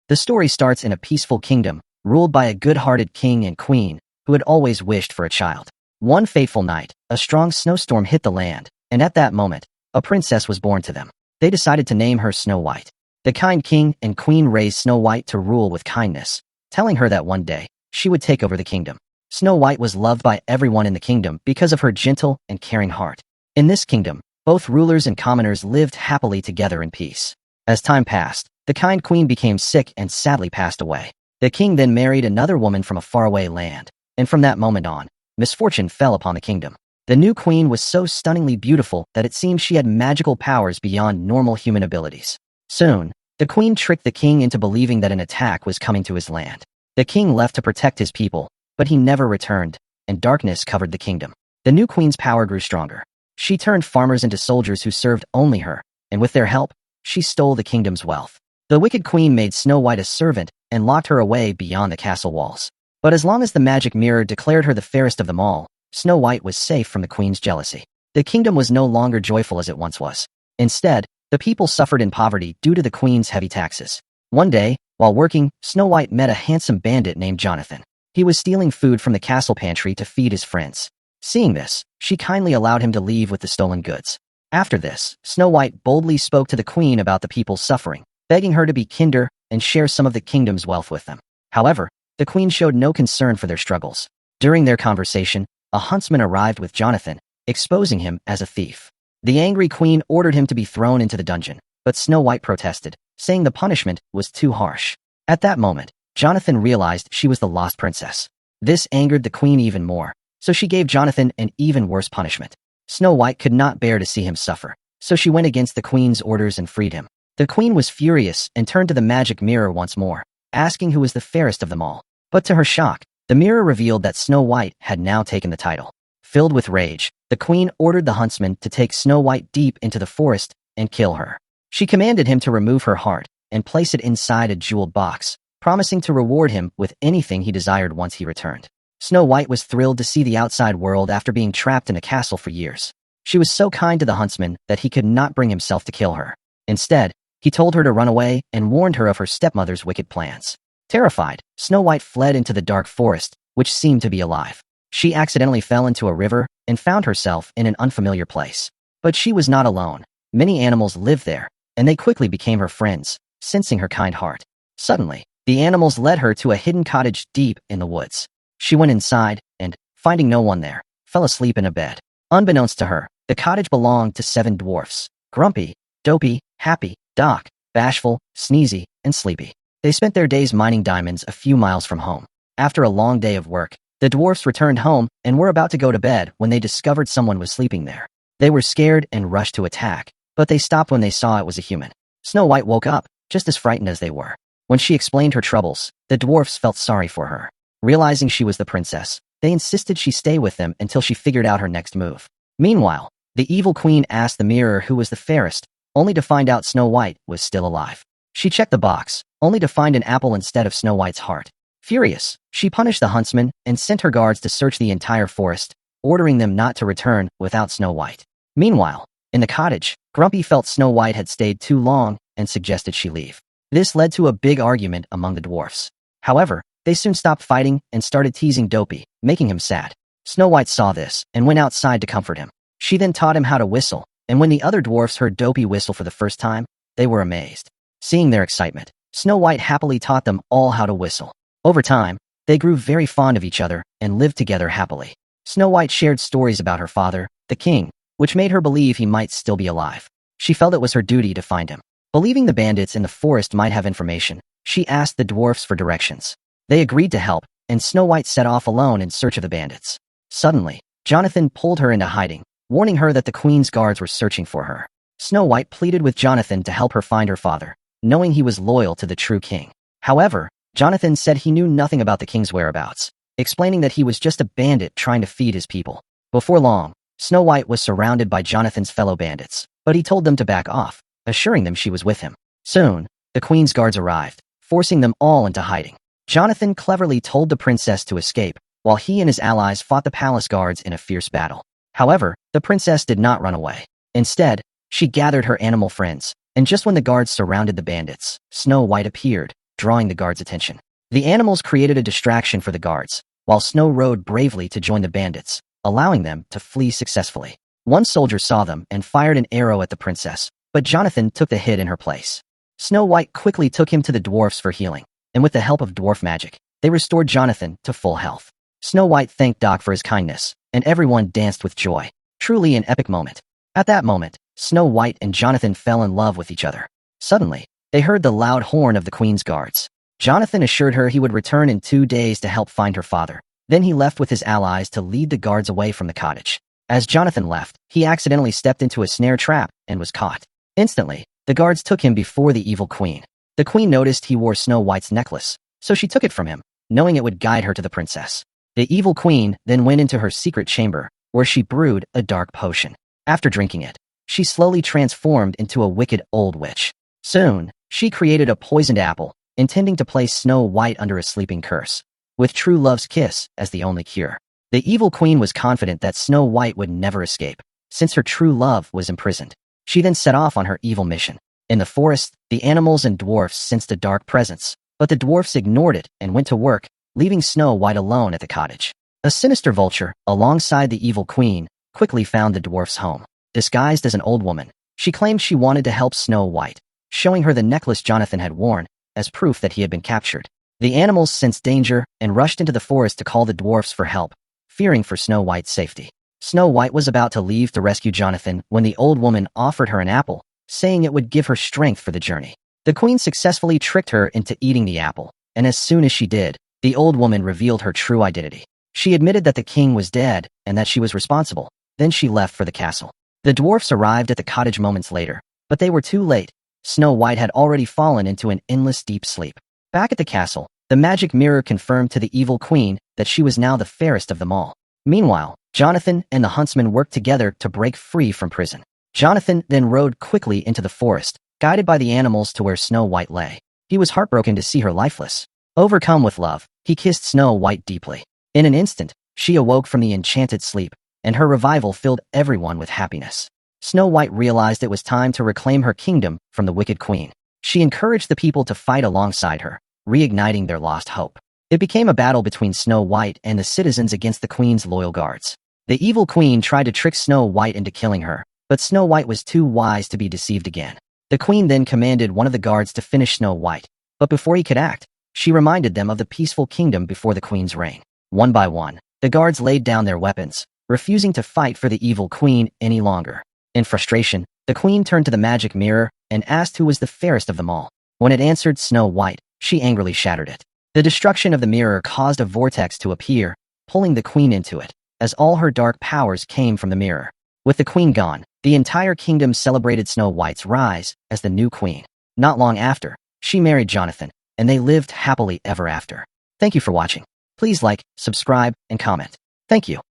The story starts in a peaceful kingdom, ruled by a good-hearted king and queen who had always wished for a child. One fateful night, a strong snowstorm hit the land, and at that moment, a princess was born to them. They decided to name her Snow White. The kind king and queen raised Snow White to rule with kindness, telling her that one day, she would take over the kingdom. Snow White was loved by everyone in the kingdom because of her gentle and caring heart. In this kingdom, both rulers and commoners lived happily together in peace. As time passed, the kind queen became sick and sadly passed away. The king then married another woman from a faraway land, and from that moment on, misfortune fell upon the kingdom. The new queen was so stunningly beautiful that it seemed she had magical powers beyond normal human abilities. Soon, the queen tricked the king into believing that an attack was coming to his land. The king left to protect his people, but he never returned, and darkness covered the kingdom. The new queen's power grew stronger. She turned farmers into soldiers who served only her, and with their help, she stole the kingdom's wealth. The wicked queen made Snow White a servant and locked her away beyond the castle walls. But as long as the magic mirror declared her the fairest of them all, Snow White was safe from the queen's jealousy. The kingdom was no longer joyful as it once was. Instead, the people suffered in poverty due to the queen's heavy taxes. One day, while working, Snow White met a handsome bandit named Jonathan. He was stealing food from the castle pantry to feed his friends. Seeing this, she kindly allowed him to leave with the stolen goods. After this, Snow White boldly spoke to the queen about the people's suffering, begging her to be kinder and share some of the kingdom's wealth with them. However, the queen showed no concern for their struggles. During their conversation, a huntsman arrived with Jonathan, exposing him as a thief. The angry queen ordered him to be thrown into the dungeon, but Snow White protested, saying the punishment was too harsh. At that moment, Jonathan realized she was the lost princess. This angered the queen even more, so she gave Jonathan an even worse punishment. Snow White could not bear to see him suffer, so she went against the queen's orders and freed him. The queen was furious and turned to the magic mirror once more, asking who was the fairest of them all. But to her shock, the mirror revealed that Snow White had now taken the title. Filled with rage, the queen ordered the huntsman to take Snow White deep into the forest and kill her. She commanded him to remove her heart and place it inside a jeweled box, promising to reward him with anything he desired once he returned. Snow White was thrilled to see the outside world after being trapped in a castle for years. She was so kind to the huntsman that he could not bring himself to kill her. Instead, he told her to run away and warned her of her stepmother's wicked plans. Terrified, Snow White fled into the dark forest, which seemed to be alive. She accidentally fell into a river and found herself in an unfamiliar place. But she was not alone. Many animals lived there, and they quickly became her friends, sensing her kind heart. Suddenly, the animals led her to a hidden cottage deep in the woods. She went inside and, finding no one there, fell asleep in a bed. Unbeknownst to her, the cottage belonged to 7 dwarfs: Grumpy, Dopey, Happy, Doc, Bashful, Sneezy, and Sleepy. They spent their days mining diamonds a few miles from home. After a long day of work, the dwarfs returned home and were about to go to bed when they discovered someone was sleeping there. They were scared and rushed to attack, but they stopped when they saw it was a human. Snow White woke up, just as frightened as they were. When she explained her troubles, the dwarfs felt sorry for her. Realizing she was the princess, they insisted she stay with them until she figured out her next move. Meanwhile, the evil queen asked the mirror who was the fairest, only to find out Snow White was still alive. She checked the box, only to find an apple instead of Snow White's heart. Furious, she punished the huntsman and sent her guards to search the entire forest, ordering them not to return without Snow White. Meanwhile, in the cottage, Grumpy felt Snow White had stayed too long and suggested she leave. This led to a big argument among the dwarfs. However, they soon stopped fighting and started teasing Dopey, making him sad. Snow White saw this and went outside to comfort him. She then taught him how to whistle, and when the other dwarfs heard Dopey whistle for the first time, they were amazed. Seeing their excitement, Snow White happily taught them all how to whistle. Over time, they grew very fond of each other and lived together happily. Snow White shared stories about her father, the king, which made her believe he might still be alive. She felt it was her duty to find him. Believing the bandits in the forest might have information, she asked the dwarfs for directions. They agreed to help, and Snow White set off alone in search of the bandits. Suddenly, Jonathan pulled her into hiding, warning her that the queen's guards were searching for her. Snow White pleaded with Jonathan to help her find her father, knowing he was loyal to the true king. However, Jonathan said he knew nothing about the king's whereabouts, explaining that he was just a bandit trying to feed his people. Before long, Snow White was surrounded by Jonathan's fellow bandits, but he told them to back off, assuring them she was with him. Soon, the queen's guards arrived, forcing them all into hiding. Jonathan cleverly told the princess to escape, while he and his allies fought the palace guards in a fierce battle. However, the princess did not run away. Instead, she gathered her animal friends, and just when the guards surrounded the bandits, Snow White appeared, drawing the guards' attention. The animals created a distraction for the guards, while Snow rode bravely to join the bandits, allowing them to flee successfully. One soldier saw them and fired an arrow at the princess, but Jonathan took the hit in her place. Snow White quickly took him to the dwarfs for healing, and with the help of dwarf magic, they restored Jonathan to full health. Snow White thanked Doc for his kindness, and everyone danced with joy. Truly an epic moment. At that moment, Snow White and Jonathan fell in love with each other. Suddenly, they heard the loud horn of the Queen's guards. Jonathan assured her he would return in 2 days to help find her father. Then he left with his allies to lead the guards away from the cottage. As Jonathan left, he accidentally stepped into a snare trap and was caught. Instantly, the guards took him before the evil queen. The queen noticed he wore Snow White's necklace, so she took it from him, knowing it would guide her to the princess. The evil queen then went into her secret chamber, where she brewed a dark potion. After drinking it, she slowly transformed into a wicked old witch. Soon, she created a poisoned apple, intending to place Snow White under a sleeping curse, with true love's kiss as the only cure. The evil queen was confident that Snow White would never escape, since her true love was imprisoned. She then set off on her evil mission. In the forest, the animals and dwarfs sensed a dark presence, but the dwarfs ignored it and went to work, leaving Snow White alone at the cottage. A sinister vulture, alongside the evil queen, quickly found the dwarf's home. Disguised as an old woman, she claimed she wanted to help Snow White, showing her the necklace Jonathan had worn, as proof that he had been captured. The animals sensed danger and rushed into the forest to call the dwarfs for help, fearing for Snow White's safety. Snow White was about to leave to rescue Jonathan when the old woman offered her an apple, saying it would give her strength for the journey. The queen successfully tricked her into eating the apple, and as soon as she did, the old woman revealed her true identity. She admitted that the king was dead and that she was responsible. Then she left for the castle. The dwarfs arrived at the cottage moments later, but they were too late. Snow White had already fallen into an endless deep sleep. Back at the castle, the magic mirror confirmed to the evil queen that she was now the fairest of them all. Meanwhile, Jonathan and the huntsman worked together to break free from prison. Jonathan then rode quickly into the forest, guided by the animals to where Snow White lay. He was heartbroken to see her lifeless. Overcome with love, he kissed Snow White deeply. In an instant, she awoke from the enchanted sleep, and her revival filled everyone with happiness. Snow White realized it was time to reclaim her kingdom from the wicked queen. She encouraged the people to fight alongside her, reigniting their lost hope. It became a battle between Snow White and the citizens against the queen's loyal guards. The evil queen tried to trick Snow White into killing her, but Snow White was too wise to be deceived again. The queen then commanded one of the guards to finish Snow White, but before he could act, she reminded them of the peaceful kingdom before the queen's reign. One by one, the guards laid down their weapons, refusing to fight for the evil queen any longer. In frustration, the queen turned to the magic mirror and asked who was the fairest of them all. When it answered Snow White, she angrily shattered it. The destruction of the mirror caused a vortex to appear, pulling the queen into it, as all her dark powers came from the mirror. With the queen gone, the entire kingdom celebrated Snow White's rise as the new queen. Not long after, she married Jonathan, and they lived happily ever after. Thank you for watching. Please like, subscribe, and comment. Thank you.